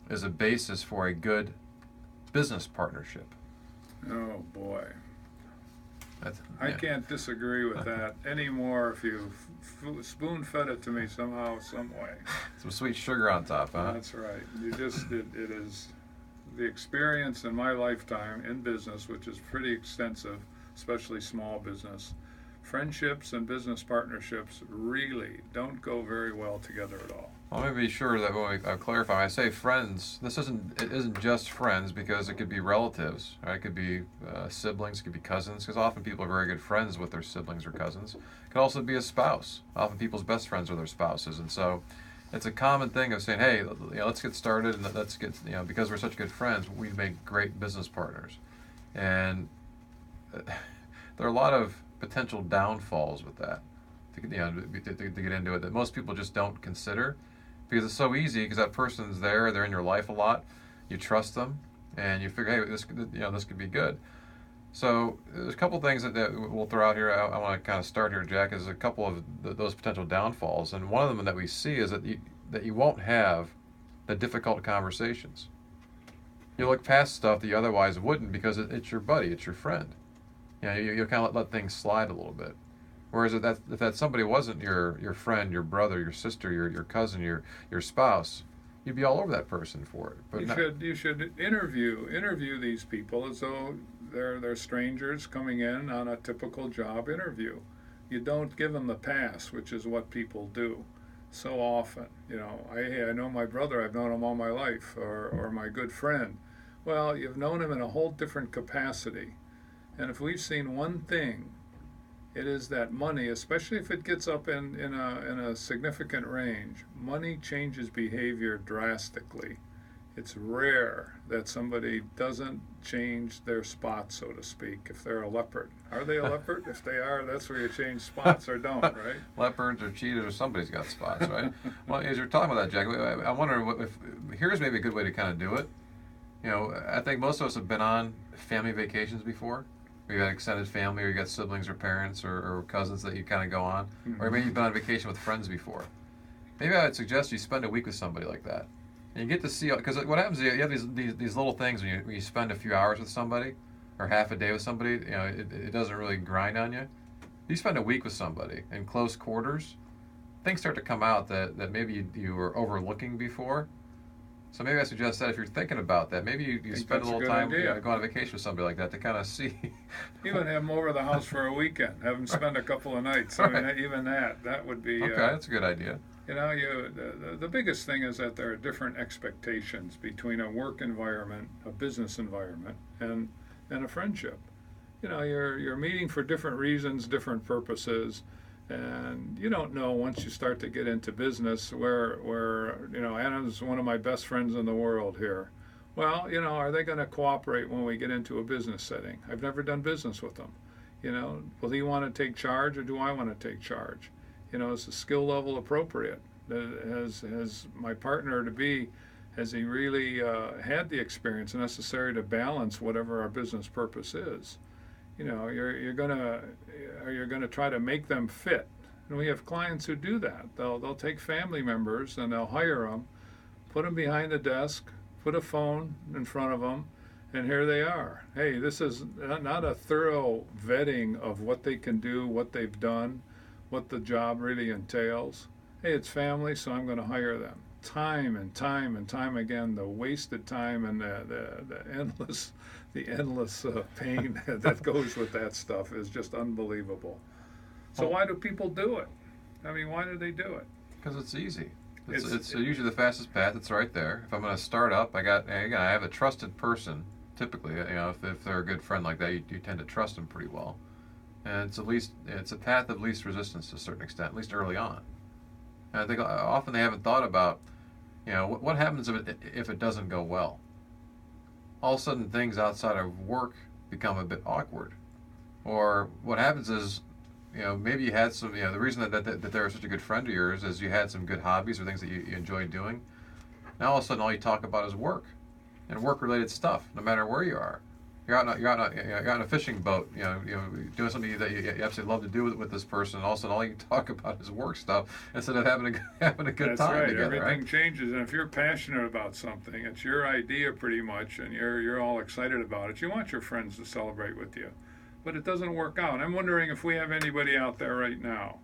is a basis for a good business partnership. Oh boy. That's, I yeah. can't disagree with that anymore if you spoon-fed it to me somehow, some way. Some sweet sugar on top, huh? That's right. It is the experience in my lifetime in business, which is pretty extensive, especially small business. Friendships and business partnerships really don't go very well together at all. Well, let me be sure that when I clarify, when I say friends, it isn't just friends, because it could be relatives, right? It could be siblings, it could be cousins, because often people are very good friends with their siblings or cousins. It could also be a spouse. Often people's best friends are their spouses, and so it's a common thing of saying, hey, let's get started, and let's get, because we're such good friends, we make great business partners. And there are a lot of potential downfalls with that, to get into it, that most people just don't consider, because it's so easy, because that person's there, they're in your life a lot, you trust them, and you figure, hey, this could be good. So there's a couple things that we'll throw out here. I want to kind of start here, Jack, is a couple of those potential downfalls, and one of them that we see is that you won't have the difficult conversations. You look past stuff that you otherwise wouldn't, because it's your buddy, it's your friend. You'll kind of let things slide a little bit. Whereas if that somebody wasn't your friend, your brother, your sister, your cousin, your spouse, you'd be all over that person for it. But you should interview these people as though they're strangers coming in on a typical job interview. You don't give them the pass, which is what people do so often. I know my brother, I've known him all my life, or my good friend. Well, you've known him in a whole different capacity. And if we've seen one thing, it is that money, especially if it gets up in a significant range, money changes behavior drastically. It's rare that somebody doesn't change their spot, so to speak, if they're a leopard. Are they a leopard? If they are, that's where you change spots, or don't, right? Leopards or cheetahs, or somebody's got spots, right? Well, as you're talking about that, Jack, I wonder if here's maybe a good way to kind of do it. I think most of us have been on family vacations before. Or you got extended family, or you got siblings or parents or cousins that you kind of go on. Mm-hmm. Or maybe you've been on vacation with friends before. Maybe I would suggest you spend a week with somebody like that. And you get to see, because what happens is you have these little things when you spend a few hours with somebody, or half a day with somebody, it doesn't really grind on you. You spend a week with somebody in close quarters, things start to come out that maybe you were overlooking before. So maybe I suggest that if you're thinking about that, maybe you spend a little time go on vacation with somebody like that to kind of see. Even have them over the house for a weekend. Have them spend a couple of nights. Right. I mean, even that would be. Okay, that's a good idea. The biggest thing is that there are different expectations between a work environment, a business environment, and a friendship. You're meeting for different reasons, different purposes. And you don't know, once you start to get into business, where Adam's one of my best friends in the world here. Well, are they going to cooperate when we get into a business setting? I've never done business with them. Will he want to take charge, or do I want to take charge? Is the skill level appropriate? Has my partner to be, has he really had the experience necessary to balance whatever our business purpose is? You're gonna try to make them fit, and we have clients who do that. They'll take family members and they'll hire them, put them behind the desk, put a phone in front of them, and here they are. Hey, this is not a thorough vetting of what they can do, what they've done, what the job really entails. Hey, it's family, so I'm going to hire them. Time and time and time again, the wasted time and the endless pain that goes with that stuff is just unbelievable. So why do people do it? I mean, why do they do it? Because it's easy. It's usually the fastest path. It's right there. If I'm going to start up, I have a trusted person. Typically, if they're a good friend like that, you tend to trust them pretty well. And it's a path of least resistance to a certain extent, at least early on. And I think often they haven't thought about, what happens if it doesn't go well. All of a sudden, things outside of work become a bit awkward. Or what happens is, maybe you had some, the reason that they were such a good friend of yours is you had some good hobbies or things that you enjoyed doing. Now all of a sudden, all you talk about is work and work-related stuff, no matter where you are. you're out on a fishing boat, doing something that you absolutely love to do with this person, and all of a sudden all you can talk about is work stuff instead of having a good That's time right. together, Everything right? changes, and if you're passionate about something, it's your idea pretty much, and you're all excited about it. You want your friends to celebrate with you, but it doesn't work out. I'm wondering if we have anybody out there right now.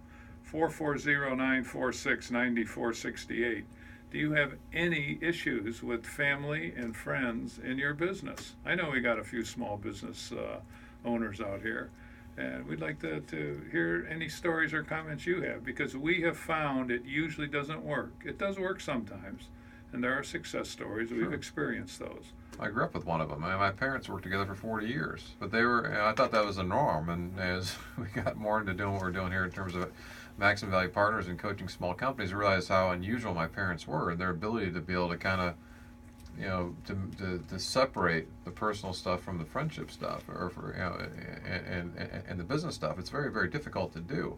440-946-9468. Do you have any issues with family and friends in your business? I know we got a few small business owners out here, and we'd like to hear any stories or comments you have, because we have found it usually doesn't work. It does work sometimes, and there are success stories. We've Sure. experienced those. I grew up with one of them. My parents worked together for 40 years, but I thought that was the norm. And as we got more into doing what we're doing here in terms of maximum value partners and coaching small companies, we realized how unusual my parents were and their ability to be able to kind of, to separate the personal stuff from the friendship stuff, or and the business stuff. It's very, very difficult to do.